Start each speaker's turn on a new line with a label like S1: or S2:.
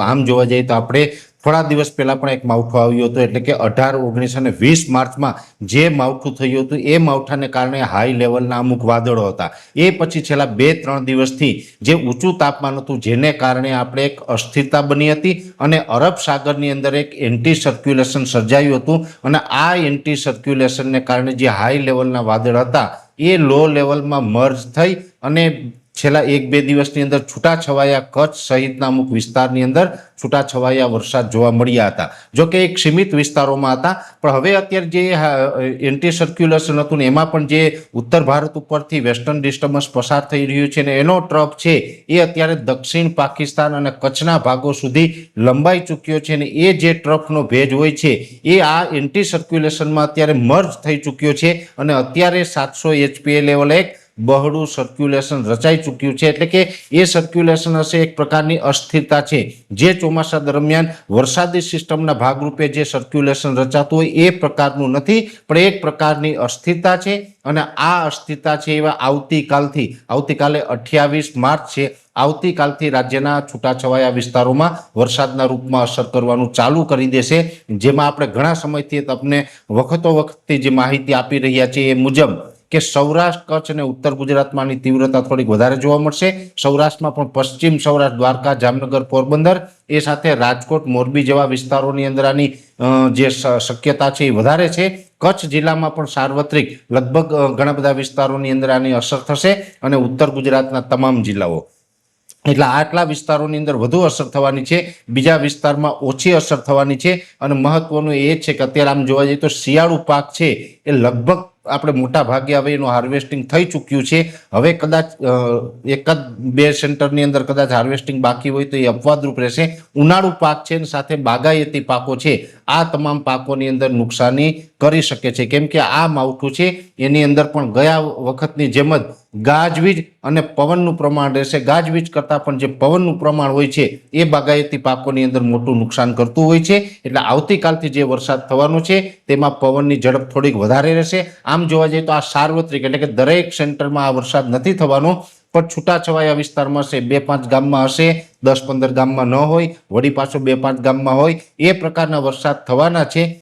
S1: આમ જોવા જઈએ તો આપણે થોડા દિવસ પહેલા પણ એક માવઠું આવ્યું હતું, એટલે કે 18, 19 અને 20 માર્ચમાં જે માવઠું થયું હતું એ માવઠાને કારણે હાઈ લેવલના અમુક વાદળો હતા. એ પછી છેલ્લા 2-3 દિવસથી જે ઊંચું તાપમાન હતું જેને કારણે આપણે એક અસ્થિરતા બની હતી અને અરબ સાગરની અંદર એક એન્ટી સર્ક્યુલેશન સર્જાયું હતું અને આ એન્ટી સર્ક્યુલેશનને કારણે જે હાઈ લેવલના વાદળ હતા એ લો લેવલમાં મર્જ થઈ અને છેલ્લા 1-2 દિવસની અંદર છૂટાછવાયા કચ્છ સહિતના અમુક વિસ્તારની અંદર છૂટાછવાયા વરસાદ જોવા મળ્યા હતા. જો કે એક સીમિત વિસ્તારોમાં હતા, પણ હવે અત્યારે જે એન્ટી સર્ક્યુલેશન હતું ને એમાં પણ જે ઉત્તર ભારત ઉપરથી વેસ્ટર્ન ડિસ્ટર્બન્સ પસાર થઈ રહ્યું છે ને એનો ટ્રફ છે એ અત્યારે દક્ષિણ પાકિસ્તાન અને કચ્છના ભાગો સુધી લંબાઈ ચૂક્યો છે ને એ જે ટ્રફનો ભેજ હોય છે એ આ એન્ટી સર્ક્યુલેશનમાં અત્યારે મર્જ થઈ ચૂક્યો છે અને અત્યારે 700 HPA લેવલ એક બહોળું સર્ક્યુલેશન રચાઈ ચૂક્યું છે. એટલે કે એ સર્ક્યુલેશન હશે એક પ્રકારની અસ્થિરતા છે જે ચોમાસા દરમિયાન વરસાદી સિસ્ટમના ભાગરૂપે જે સર્ક્યુલેશન રચાતું હોય એ પ્રકારનું નથી, પણ એક પ્રકારની અસ્થિરતા છે અને આ અસ્થિરતા છે એવા આવતીકાલે 28 માર્ચ છે, આવતીકાલથી રાજ્યના છૂટાછવાયા વિસ્તારોમાં વરસાદના રૂપમાં અસર કરવાનું ચાલુ કરી દેશે. જેમાં આપણે ઘણા સમયથી તમને વખતોવખતથી જે માહિતી આપી રહ્યા છીએ એ મુજબ કે સૌરાષ્ટ્ર, કચ્છ અને ઉત્તર ગુજરાતમાંની તીવ્રતા થોડીક વધારે જોવા મળશે. સૌરાષ્ટ્રમાં પણ પશ્ચિમ સૌરાષ્ટ્ર, દ્વારકા, જામનગર, પોરબંદર એ સાથે રાજકોટ, મોરબી જેવા વિસ્તારોની અંદર આની જે શક્યતા છે એ વધારે છે. કચ્છ જિલ્લામાં પણ સાર્વત્રિક લગભગ ઘણા બધા વિસ્તારોની અંદર આની અસર થશે અને ઉત્તર ગુજરાતના તમામ જિલ્લાઓ એટલે આટલા વિસ્તારોની અંદર વધુ અસર થવાની છે, બીજા વિસ્તારમાં ઓછી અસર થવાની છે. અને મહત્વનું એ છે કે અત્યારે આમ જોવા જઈએ તો શિયાળુ પાક છે એ લગભગ આપણે મોટા ભાગે હવે એનું હાર્વેસ્ટિંગ થઈ ચૂક્યું છે. હવે કદાચ 1-2 સેન્ટરની અંદર કદાચ હાર્વેસ્ટિંગ બાકી હોય તો એ અપવાદરૂપ રહેશે. ઉનાળુ પાક છે અને સાથે બાગાયતી પાકો છે, આ તમામ પાકોની અંદર નુકસાની કરી શકે છે, કેમ કે આ માવઠું છે એની અંદર પણ ગયા વખતની જેમ જ ગાજવીજ અને પવનનું પ્રમાણ રહેશે. ગાજવીજ કરતાં પણ જે પવનનું પ્રમાણ હોય છે એ બાગાયતી પાકોની અંદર મોટું નુકસાન કરતું હોય છે. એટલે આવતીકાલથી જે વરસાદ થવાનો છે તેમાં પવનની ઝડપ થોડીક વધારે રહેશે. આમ જોવા જઈએ તો આ સાર્વત્રિક એટલે કે દરેક સેન્ટરમાં આ વરસાદ નથી થવાનો, પણ છૂટાછવાયા વિસ્તારમાં હશે, 2-5 ગામમાં હશે, 10-15 ગામમાં ન હોય, વળી પાછો 2-5 ગામમાં હોય, એ પ્રકારના વરસાદ થવાના છે.